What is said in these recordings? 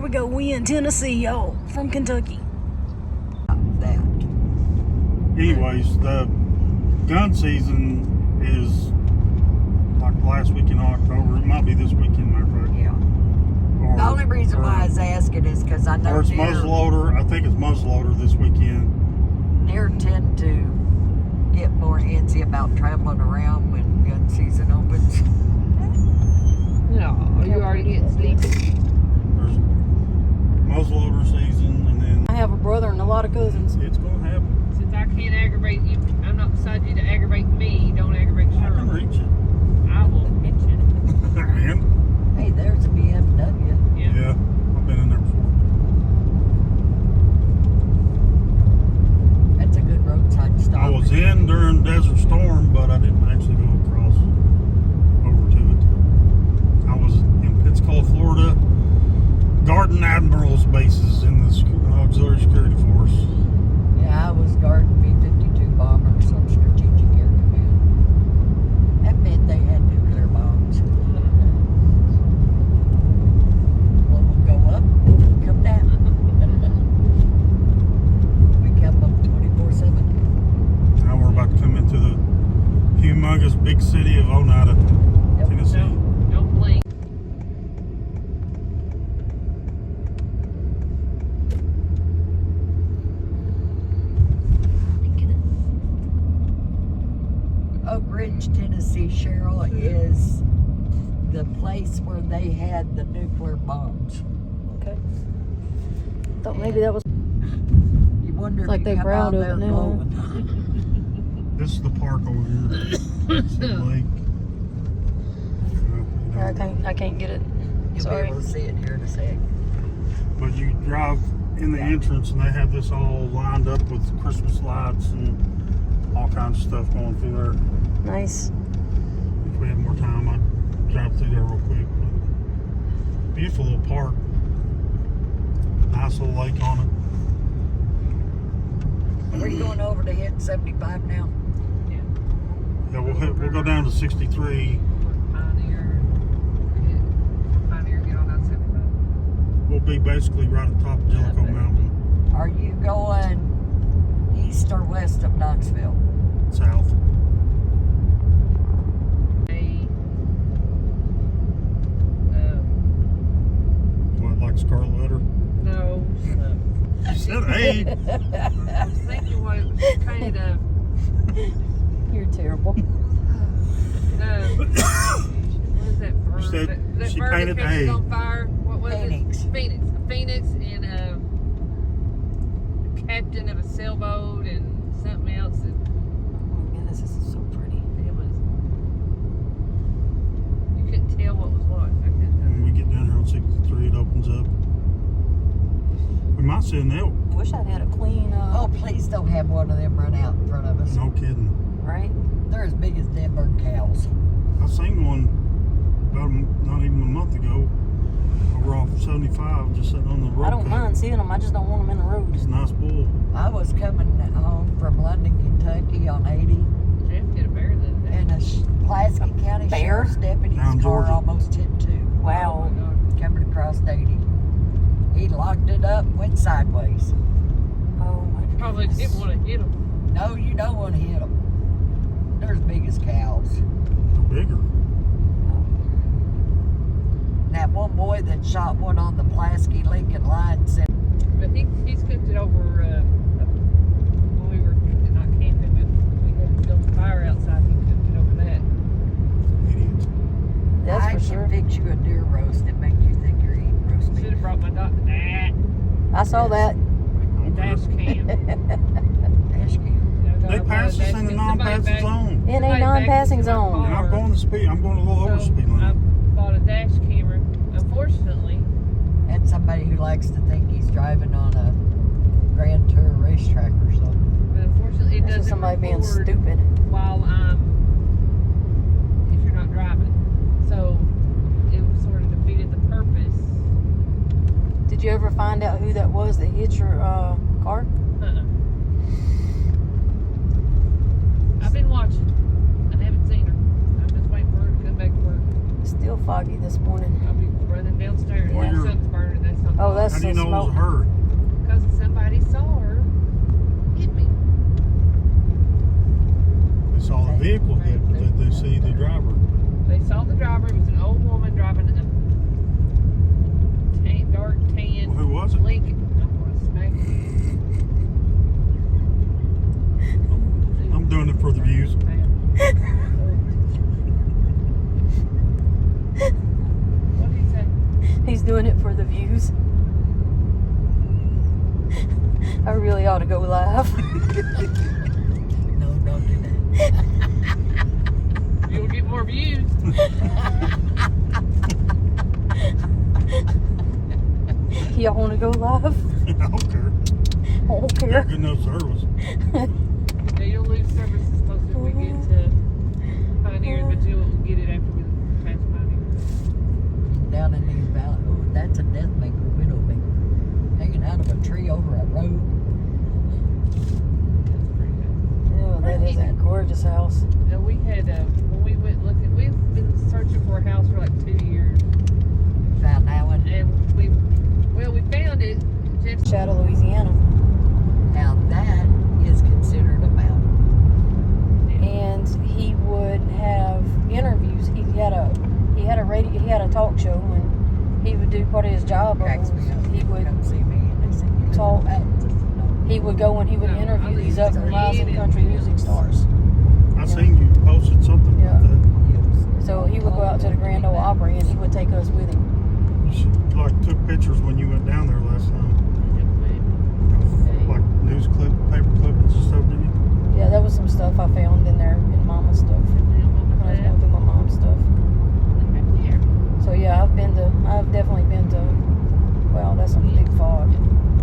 we go. We in Tennessee, y'all, from Kentucky. That. Anyways, the gun season is like last week in October. It might be this weekend, matter of fact. Yeah. The only reason why I was asking is because I know or it's muzzleloader. I think it's muzzleloader this weekend. Deer tend to get more antsy about traveling around when gun season opens. No, you already getting sleepy. There's muzzleloader season, and then I have a brother and a lot of cousins. it's gonna happen. Since I can't aggravate you, I'm not beside you to aggravate me. Don't aggravate I can Cheryl. reach it. I will hit you. And Hey, there's a BMW. yeah, I've been in there before. That's a good roadside stop. I was in during Desert Storm, but I didn't actually go across over to it. I was in Pensacola, Florida, guarding admirals' bases in the auxiliary security force. Yeah, I was guarding B-52 bombers on Strategic Air Command. That meant they had nuclear bombs. One would go up, one would come down. We kept them 24/7. Now we're about to come into the humongous big city of Oneida, Yep. Tennessee. Don't blink. Oak Ridge, Tennessee, Cheryl, is the place where they had the nuclear bombs. Okay. Thought maybe that was You wonder like if they you come proud out of it there now. glowing. This is the park over here. It's the lake. I can't get it. You'll Sorry. be able to see it here in a sec. But you drive in the entrance and they have this all lined up with Christmas lights and all kinds of stuff going through there. Nice. If we had more time, I'd drive through there real quick. But beautiful little park. Nice little lake on it. Are you going over to hit 75 now? Yeah, we'll go down to 63. Pioneer, get on down 75. We'll be basically right at the top of Jellicoe Mountain, Are you going east or west of Knoxville? south. What, like Scarlet Letter? No. You said hey. I was thinking what it was kind of. You're terrible. What is that bird? You said that she bird painted that catches hay. on fire? What was Phoenix. it? Phoenix. A phoenix and a captain of a sailboat and something else. Oh my goodness, this is so pretty. It was. You couldn't tell what was what. I couldn't. When we get down here on 63, it opens up. We might see an elk. Wish I'd had a clean, Oh, please don't have one of them run out in front of us. No kidding. right? They're as big as Denver cows. I seen one about not even a month ago over off 75, just sitting on the road. I don't mind seeing them. I just don't want them in the road. It's a nice bull. I was coming home from London, Kentucky on 80, Jeff hit a bear the other day. and a Pulaski County bear? Sheriff's deputy's Down car Georgia. almost hit two. Wow. Oh my God. Coming across 80. He locked it up, went sideways. Oh my Probably goodness. didn't want to hit him. No, you don't want to hit them. They're as big as cows. They're bigger. And that one boy that shot one on the Pulaski Lincoln line said, But he's cooked it over when we were not camping, but we had built a fire outside. He cooked it over that. Idiot. That's I for can sure. fix you a deer roast and make you think you're eating roast Should beef. have brought my doctor that I saw that. dash cam. Dash cam. They pass us in the non-passing zone. In a non-passing zone. And I'm going to speed. I'm going a little over speed I limit. bought a dash camera. Unfortunately, And somebody who likes to think he's driving on a Grand Tour racetrack or something. but unfortunately, it This is doesn't somebody being record stupid. while if you're not driving. So it sort of defeated the purpose. Did you ever find out who that was that hit your car? I've been watching. I haven't seen her. I'm just waiting for her to come back to work. It's still foggy this morning. I'll be running downstairs. Yeah. The sun's burning. That's not Oh, that's How do you the know it was smoke. her? Because somebody saw her hit me. They saw the vehicle hit, but did they see the driver? They saw the driver. It was an old woman driving a dark tan Well, who was it? Lincoln. I'm going to smack you. I'm doing it for the views. What did he say? He's doing it for the views. I really ought to go live. No, don't do that. You'll get more views. Y'all want to go live? I don't care. I don't Got care. good enough service. Yeah, you'll lose services closer as we get to Pioneers, but you'll get it after we pass Pioneers. Down in these valleys. Oh, that's a death maker, widowmaker. Hanging out of a tree over a road. That's pretty good. Oh, that is a gorgeous house. Now we had when we went looking, we've been searching for a house for like 2 years, Found that one. and we found it. Just Shadow, Louisiana. Now that is considered a mountain. And he would have interviews. He had a talk show, and he would do part of his job. Cracks me up. He would Come see me and they say, you live talk. in the mountains. No. He would go and he would No, interview I these mean, up and rising country music stars. I seen you posted something Yeah. about that. Yes. So he would go out to the Grand Ole Opry, and he would take us with him. You took pictures when you went down there last time. Like news paper clippings and stuff, didn't you? Yeah, that was some stuff I found in there, in Mama's stuff. When I was going through my mom's stuff. So yeah, I've definitely been to. Wow, that's some big fog.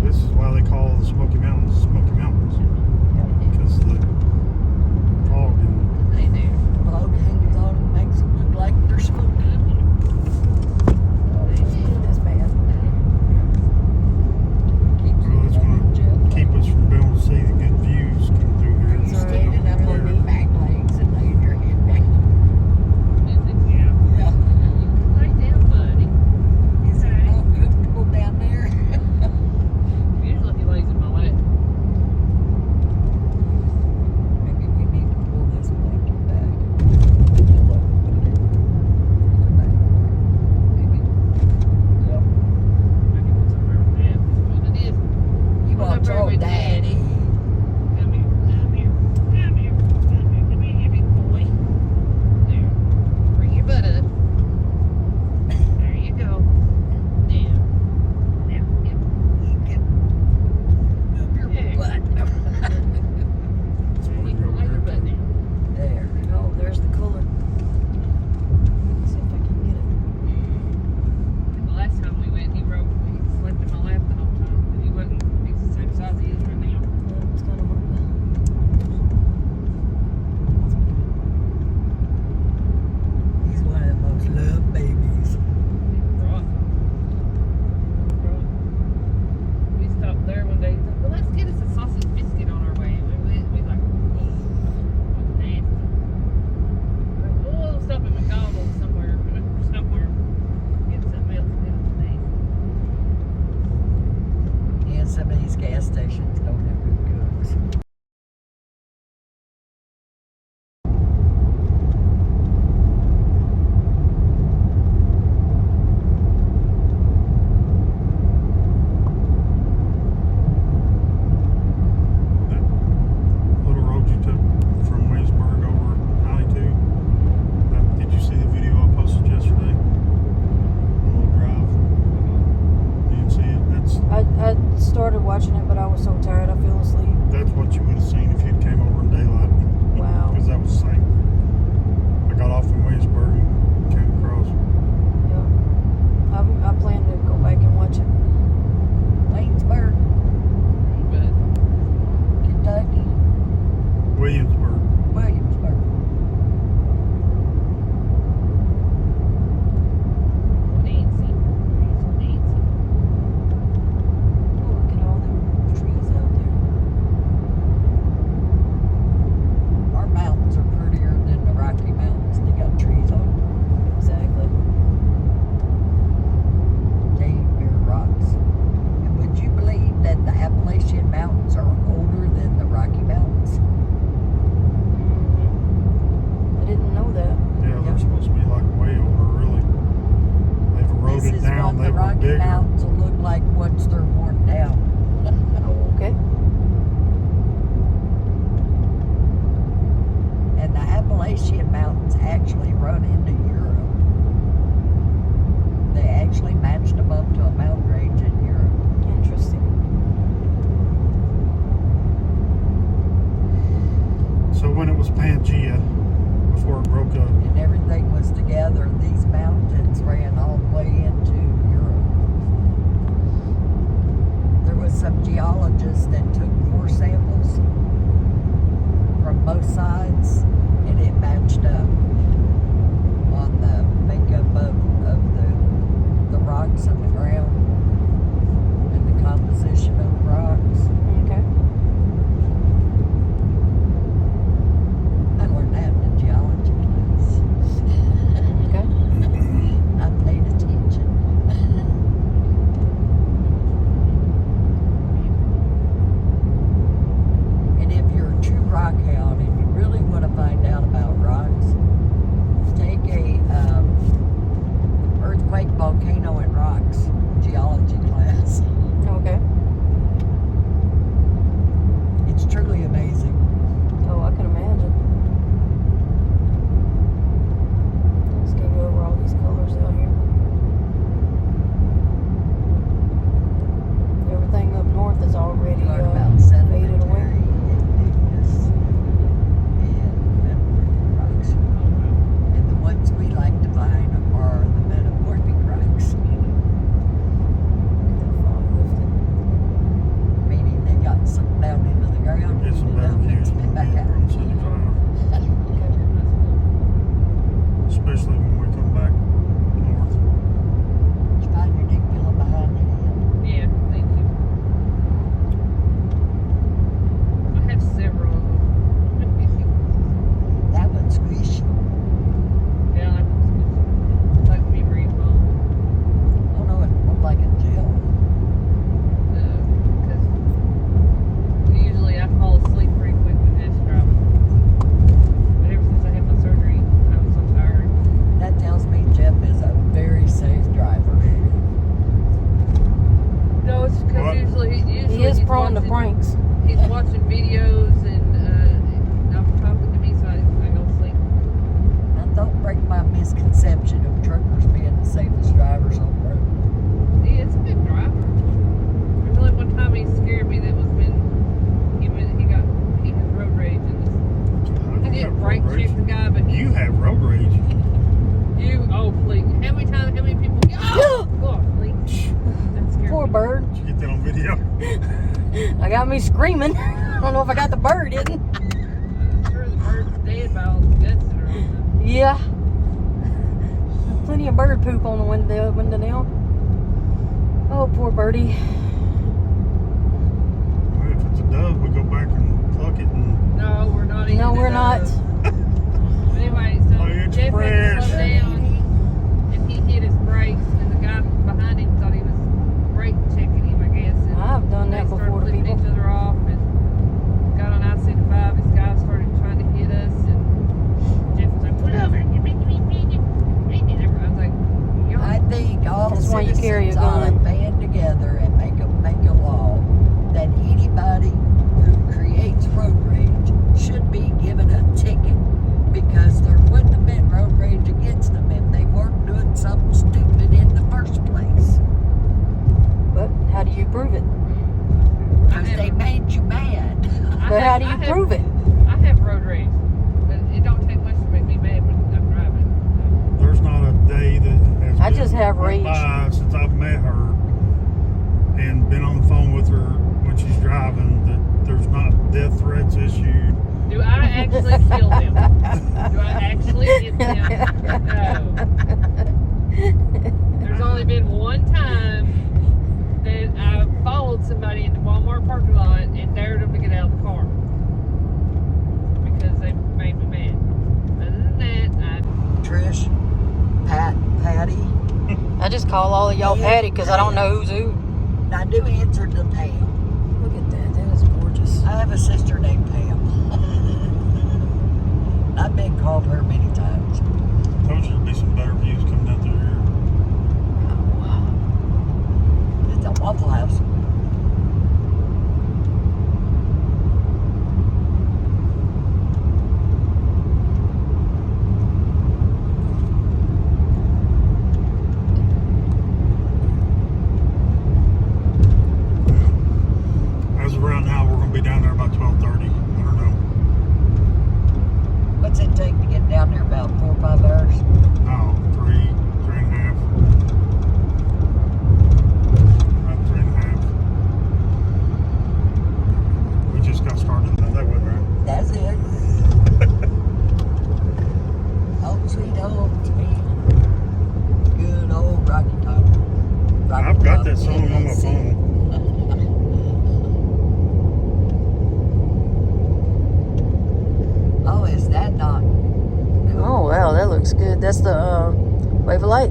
This is why they call the Smoky Mountains Smoky Mountains. Because the fog and They do. Fog hangs on and makes it look like they're smoking. That's bad. Keeps well, it's it going up, to Jeff. keep us from being able to see the good views coming through here. Are you Sorry. standing up on Clear. me back? Appalachian Mountains actually run into Europe. They actually matched them up to a mountain range in Europe. Interesting. So when it was Pangea, before it broke up, And everything was together, these mountains ran all the way into Europe. There was some geologists that took core samples from both sides, and it matched up on the makeup of the rocks in the ground and the composition of the rocks. Okay. I learned that in geology class. Okay. I paid attention. And if you're a true rock hound and you really want to find out about rocks, take a earthquake, volcano, and rocks geology class. Okay. It's truly amazing. Oh, I can imagine. Let's go over all these colors out here. Everything up north is already Learn about faded sedimentary away. and igneous and metamorphic rocks. And the ones we like to find are the metamorphic rocks, That fog lifted. meaning they got sunk down into the ground get some and better up and views spit when we back get out. from 75, Okay. especially when we come back north. Did you find your dick pillow behind the head? Yeah, thank you. I have several of them. That one's squishy. Yeah, I like them. Like memory foam. Oh no, it looked like a gel. Because usually I fall asleep pretty quick when it's driving. But ever since I had my surgery, I was so tired. That tells me Jeff is a very safe driver. No, it's What? because usually He is he's prone to watching- pranks. He's watching videos and I'm talking to me, so I go to sleep. Now don't break my misconception of truckers being the safest drivers on the road. Yeah, it's a good driver. There's only one time he scared me. That was when he has road rage and he didn't brake check the guy, but You have road rage. oh please, how many people? Oh, God, please. That scared Poor me. bird. Did you get that on video? I got me screaming. I don't know if I got the bird in. I'm sure the bird's dead by all the guts that are on them. Yeah. Plenty of bird poop on the window now. Oh, poor birdie. Well, if it's a dove, we go back and pluck it and No, we're not eating No, we're it, not. But anyway, so Oh, it's Jeff had to fresh. slow down and he hit his brakes and the guy behind him thought he was brake checking him, I guess. And I've done they that started before to flipping people. each other off and got on I-75. This guy started trying to hit us and Jeff was like, pull over. I was like, yo. I think all That's why you carry a citizens ought to gun. band together and make a law that anybody who creates road rage should be given a ticket, because there wouldn't have been road rage against them if they weren't doing something stupid in the first place. But how do you prove it? Because they made you mad. But how do you prove it? I have road rage, but it don't take much to make me mad when I'm driving. there's not a day that has I been just have went rage. by since I've met her and been on the phone with her when she's driving that there's not death threats issued. Do I actually kill them? Do I actually hit them? No. There's only been one time that I followed somebody in the Walmart parking lot and dared them to get out of the car because they made me mad. Other than that, Trish, Patty, I just call all of y'all Patty because I don't know who's who. now do answer to Pam. Look at that. That is gorgeous. I have a sister named Pam. I've been called her many times. Told you there'd be some better views coming down through here. It's a Waffle House. take to get down there? About 4 or 5 hours? No, 3.5. About 3.5. We just got started. No, that wasn't right. That's it. Home sweet home team. Good old Rocky Top. I've got that song on my phone. Oh, is that not cool? Oh wow, that looks good. That's the wave of light.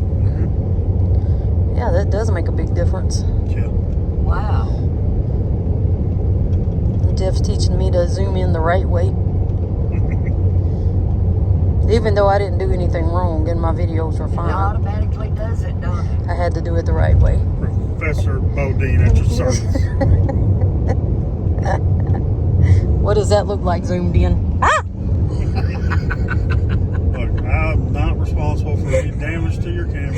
Yeah, that does make a big difference. Yeah. Wow. Jeff's teaching me to zoom in the right way. Even though I didn't do anything wrong and my videos were It fine. automatically does it, don't it? I had to do it the right way. Professor Bodine at your service. What does that look like zoomed in? Ah! Look, I'm not responsible for any damage to your camera.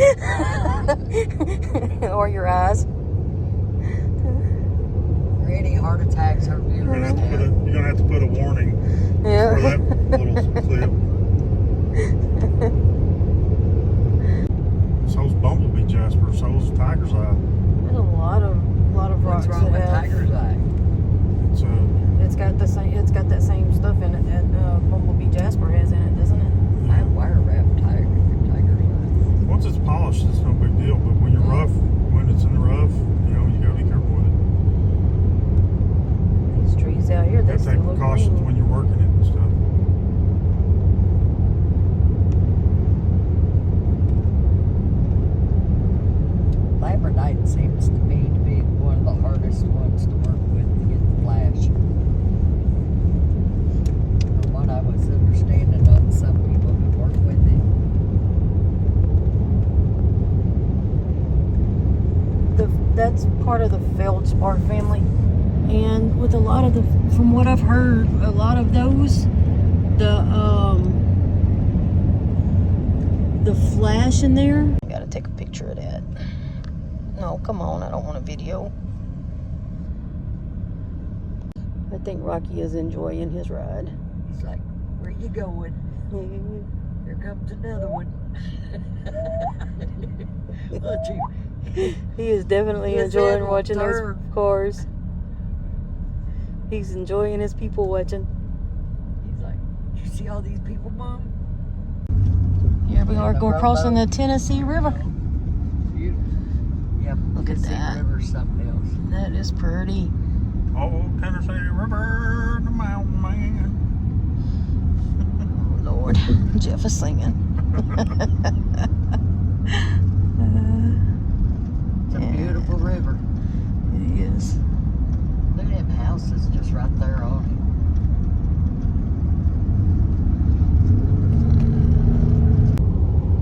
Or your eyes. Or any heart attacks our You're gonna viewers have to have. put a warning Yeah. for that little clip. So's Bumblebee Jasper, so's Tiger's Eye. There's a lot of rocks What's wrong that with have. Tiger's Eye? It's It's got the same. It's got that same stuff in it that Bumblebee Jasper has in it, doesn't it? I wire wrap Tiger's Eye. once it's polished, it's no big deal. But when you're rough, when it's in the rough, you know, you gotta be careful with it. These trees out here, You they gotta still take look precautions green. when you're working it and stuff. Labradorite seems to me to be one of the hardest ones to work with to get the flash. From what I was understanding on some people who work with it. That's part of the feldspar family, and with a lot of from what I've heard, a lot of those, the flash in there. Gotta take a picture of that. No, come on, I don't want a video. I think Rocky is enjoying his ride. He's like, where you going? Here comes another one. Look, He is definitely His enjoying head will watching those turn. cars. He's enjoying his people watching. He's like, you see all these people, Mom? Here we are, the going crossing the rowboat. Tennessee River. Beautiful. Yep. Look at Tennessee that. River's something else. That is pretty. Oh, Tennessee River, the mountain man. Oh, Lord, Jeff is singing. It's a beautiful river. It is. Look at them houses just right there on it.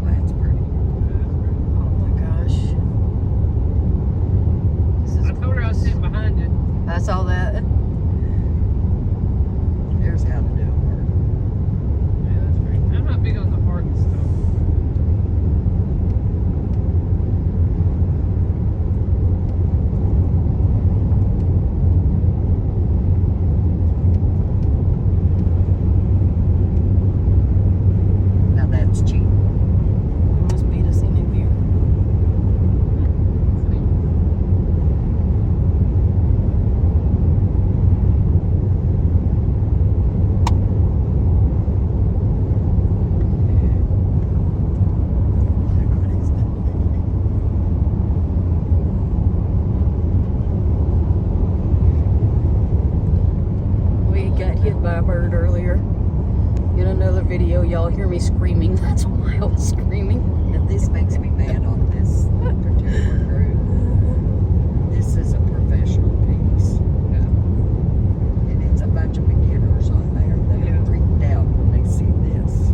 That's pretty. Oh my gosh. This I is told her I was sitting behind you. That's all that. There's how to do it. Yeah, that's great. I'm not big on the heart and stuff. Now that's cheap. Must be the scenic view. We got hit by a bird earlier. In another video, y'all hear me screaming. That's why I was screaming. And this makes me mad on this particular group. This is a professional piece. And it's a bunch of beginners on there. They're Yeah. freaked out when they see this.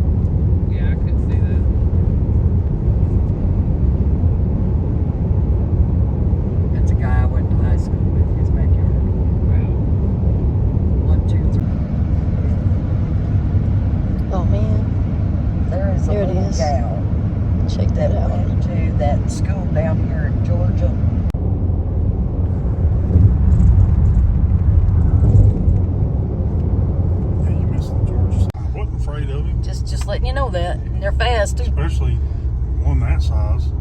Yeah, I could see that. That's a guy I went to high school with, his backyard. Wow. 1, 2, 3. Oh man, There is a There it little is. gal check that that out. went to that school down here in Georgia. Yeah, you missed the Georgia side. I wasn't afraid of him. Just letting you know that. And they're fast too. Especially one that size.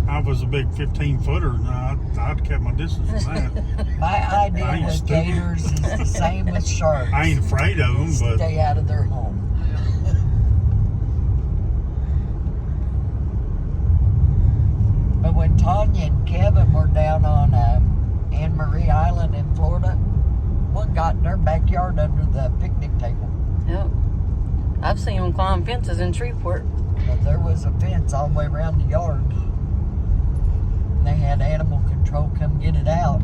I was a big 15-footer, and I'd kept my distance from that. My idea with stupid. gators is the same with sharks. I ain't afraid of them, but Stay out of their home. But when Tanya and Kevin were down on Anne Marie Island in Florida, one got in their backyard under the picnic table. Yep. I've seen them climb fences in Shreveport. But there was a fence all the way around the yard. And they had animal control come get it out.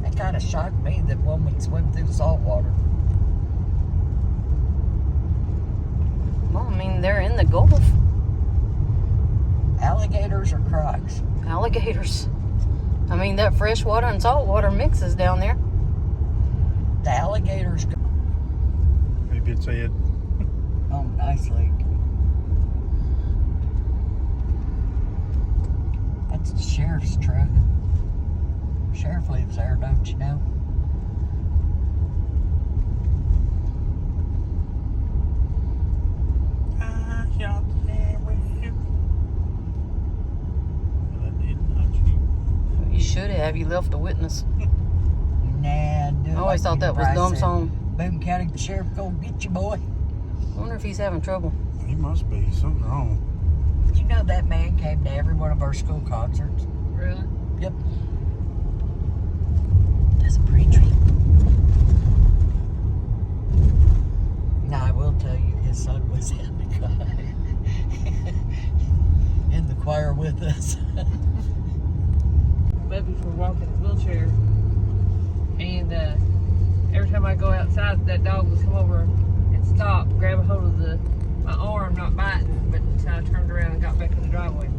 It kind of shocked me that one would swim through salt water. Well, I mean, they're in the Gulf. Alligators or crocs? Alligators. I mean, that fresh water and salt water mixes down there. The alligators go. maybe it's Ed. Oh, nice lake. That's the sheriff's truck. Sheriff lives there, don't you know? I shot the sheriff. But I did not shoot. You should have. You left a witness. Nah, do it I always thought that was dumb song. Boone County Sheriff, go get you, boy. I wonder if he's having trouble. He must be. Something wrong. Did you know that man came to every one of our school concerts? Really? Yep. That's a pretty tree. Now, I will tell you, his son was in the in the choir with us. Maybe for walking his wheelchair. And every time I go outside, that dog would come over and stop, grab a hold of my arm, not biting, but until I turned around and got back in the driveway.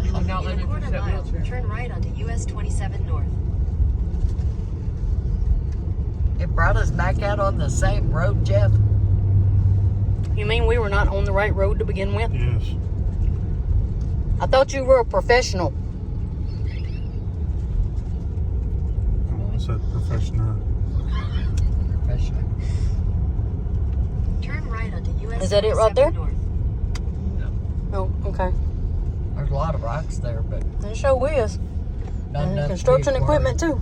He would not let me push that wheelchair. Turn right onto US 27 North. It brought us back out on the same road, Jeff. You mean we were not on the right road to begin with? Yes. I thought you were a professional. I said professional. Professional. Turn right onto US Is that it right there? 27 North. Oh, okay. There's a lot of rocks there, but It sure is. not And enough to be construction a quarry. equipment too.